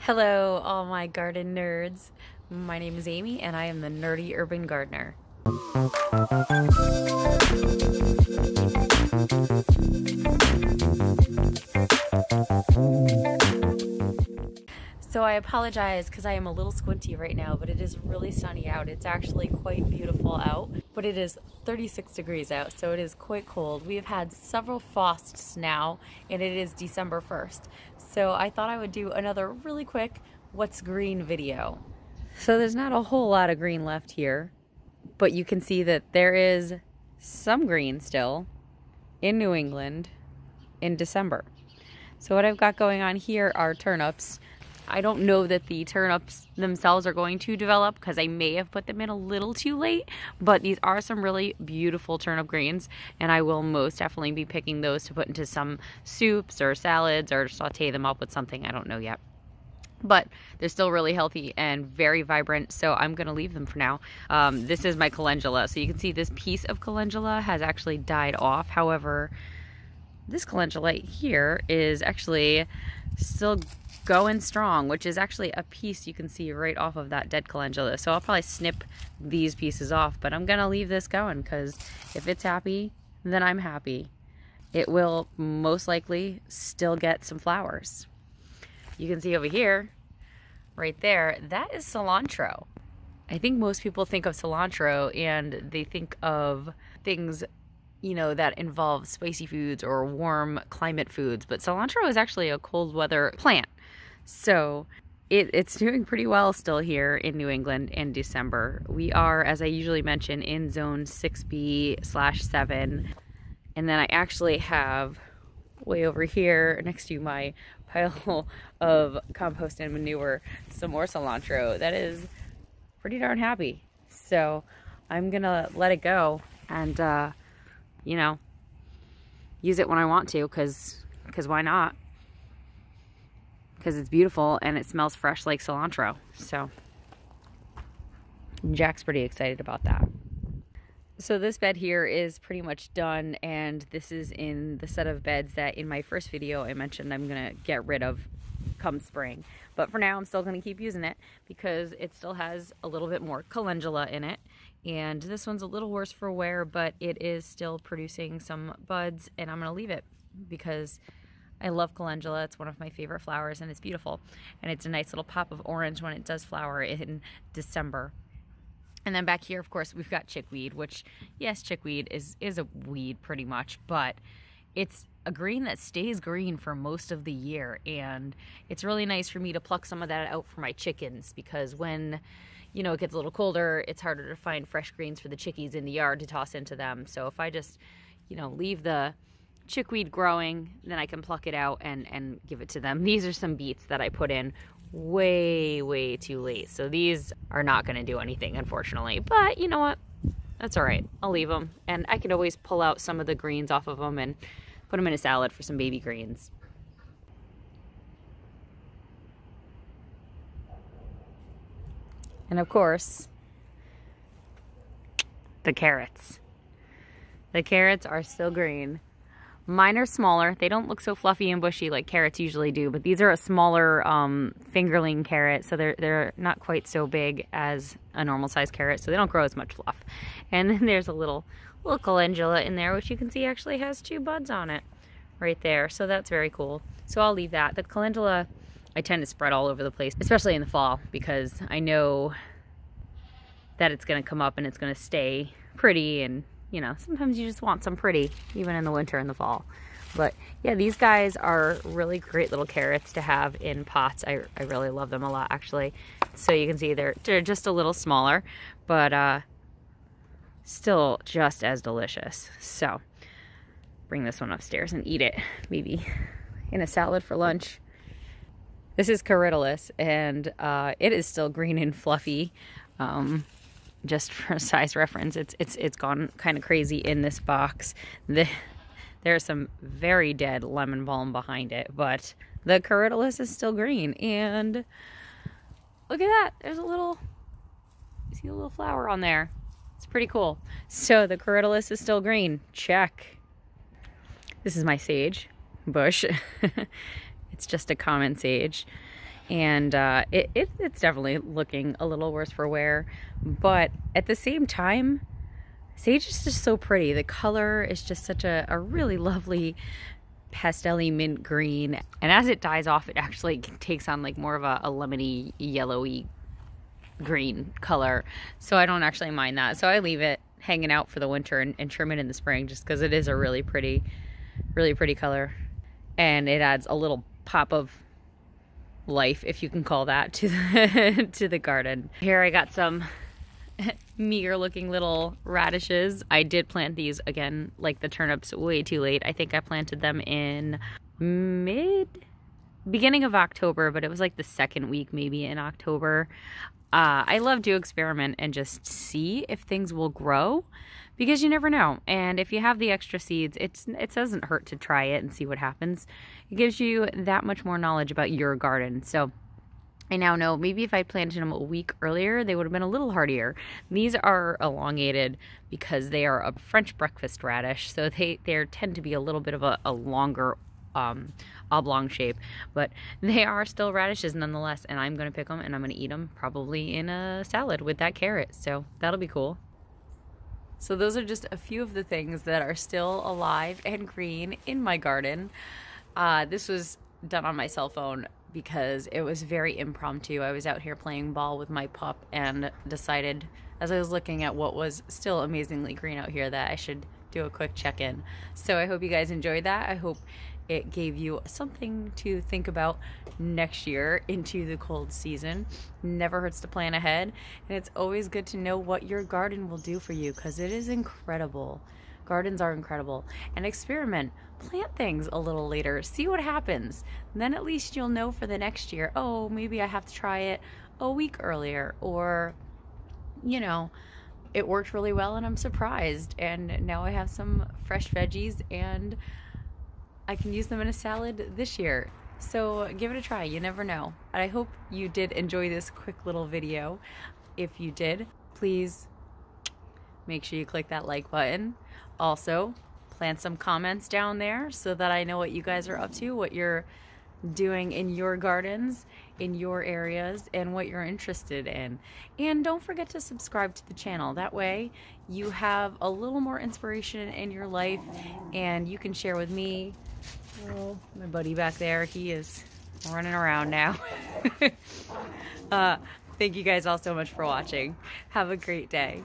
Hello, all my garden nerds. My name is Amy, and I am the Nerdy Urban Gardener. So I apologize because I am a little squinty right now, but it is really sunny out. It's actually quite beautiful out, but it is 36 degrees out, so it is quite cold. We have had several frosts now, and it is December 1st. So I thought I would do another really quick What's Green video. So there's not a whole lot of green left here, but you can see that there is some green still in New England in December. So what I've got going on here are turnips. I don't know that the turnips themselves are going to develop because I may have put them in a little too late, but these are some really beautiful turnip greens, and I will most definitely be picking those to put into some soups or salads or saute them up with something. I don't know yet. But they're still really healthy and very vibrant, so I'm going to leave them for now. This is my calendula, so you can see this piece of calendula has actually died off. However, this calendula here is actually still going strong, which is actually a piece you can see right off of that dead calendula. So I'll probably snip these pieces off, but I'm gonna leave this going because if it's happy, then I'm happy. It will most likely still get some flowers. You can see over here, right there, that is cilantro. I think most people think of cilantro and they think of things, you know, that involve spicy foods or warm climate foods, but cilantro is actually a cold weather plant. So it's doing pretty well still here in New England in December. We are, as I usually mention, in zone 6B/7. And then I actually have way over here next to my pile of compost and manure some more cilantro that is pretty darn happy. So I'm gonna let it go and you know, use it when I want to, because why not? Because it's beautiful and it smells fresh like cilantro. So Jack's pretty excited about that. So this bed here is pretty much done, and this is in the set of beds that in my first video I mentioned I'm gonna get rid of come spring. But for now I'm still gonna keep using it because it still has a little bit more calendula in it. And this one's a little worse for wear, but it is still producing some buds, and I'm gonna leave it because I love calendula. It's one of my favorite flowers, and it's beautiful. And it's a nice little pop of orange when it does flower in December. And then back here, of course, we've got chickweed, which, yes, chickweed is a weed pretty much, but it's a green that stays green for most of the year. And it's really nice for me to pluck some of that out for my chickens, because when, you know, it gets a little colder, it's harder to find fresh greens for the chickies in the yard to toss into them. So if I just, you know, leave the chickweed growing, then I can pluck it out and give it to them. These are some beets that I put in way too late, so these are not going to do anything, unfortunately, but you know what, that's all right. I'll leave them, and I can always pull out some of the greens off of them and put them in a salad for some baby greens. And of course, the carrots. The carrots are still green. Mine are smaller. They don't look so fluffy and bushy like carrots usually do, but these are a smaller fingerling carrot, so they're not quite so big as a normal size carrot, so they don't grow as much fluff. And then there's a little calendula in there, which you can see actually has 2 buds on it right there, so that's very cool. So I'll leave that. The calendula I tend to spread all over the place, especially in the fall, because I know that it's going to come up and it's going to stay pretty, and you know, sometimes you just want some pretty, even in the winter and the fall. But yeah, these guys are really great little carrots to have in pots. I really love them a lot, actually. So you can see they're just a little smaller, but still just as delicious. So bring this one upstairs and eat it, maybe in a salad for lunch. This is Corydalis, and it is still green and fluffy. Just for size reference, it's gone kind of crazy in this box. There's some very dead lemon balm behind it, but the Corydalis is still green. And look at that, there's a little, you see a little flower on there. It's pretty cool. So the Corydalis is still green. Check. This is my sage bush. It's just a common sage. And it's definitely looking a little worse for wear. But at the same time, sage is just so pretty. The color is just such a really lovely pastel-y mint green. And as it dies off, it actually takes on like more of a lemony, yellowy green color. So I don't actually mind that. So I leave it hanging out for the winter and trim it in the spring just because it is a really pretty color. And it adds a little pop of life, if you can call that, to the, to the garden. Here I got some meager looking little radishes. I did plant these, again, like the turnips, way too late. I think I planted them in beginning of October, but it was like the second week maybe in October. I love to experiment and just see if things will grow, because you never know. And if you have the extra seeds, it doesn't hurt to try it and see what happens. It gives you that much more knowledge about your garden. So I now know maybe if I planted them a week earlier, they would have been a little hardier. These are elongated because they are a French breakfast radish, so they tend to be a little bit of a longer oblong shape, but they are still radishes nonetheless, and I'm going to pick them and I'm going to eat them probably in a salad with that carrot, so that'll be cool. So those are just a few of the things that are still alive and green in my garden. This was done on my cell phone because it was very impromptu. I was out here playing ball with my pup and decided, as I was looking at what was still amazingly green out here, that I should do a quick check-in. So I hope you guys enjoyed that. I hope it gave you something to think about next year into the cold season. Never hurts to plan ahead, and it's always good to know what your garden will do for you, because it is incredible. Gardens are incredible. And experiment. Plant things a little later. See what happens. And then at least you'll know for the next year, oh, maybe I have to try it a week earlier, or, you know, it worked really well and I'm surprised, and now I have some fresh veggies and I can use them in a salad this year. So give it a try. You never know. I hope you did enjoy this quick little video. If you did, please make sure you click that like button. Also, plant some comments down there so that I know what you guys are up to, what you're doing in your gardens, in your areas, and what you're interested in. And don't forget to subscribe to the channel. That way you have a little more inspiration in your life and you can share with me. Oh, my buddy back there, he is running around now. Thank you guys all so much for watching. Have a great day.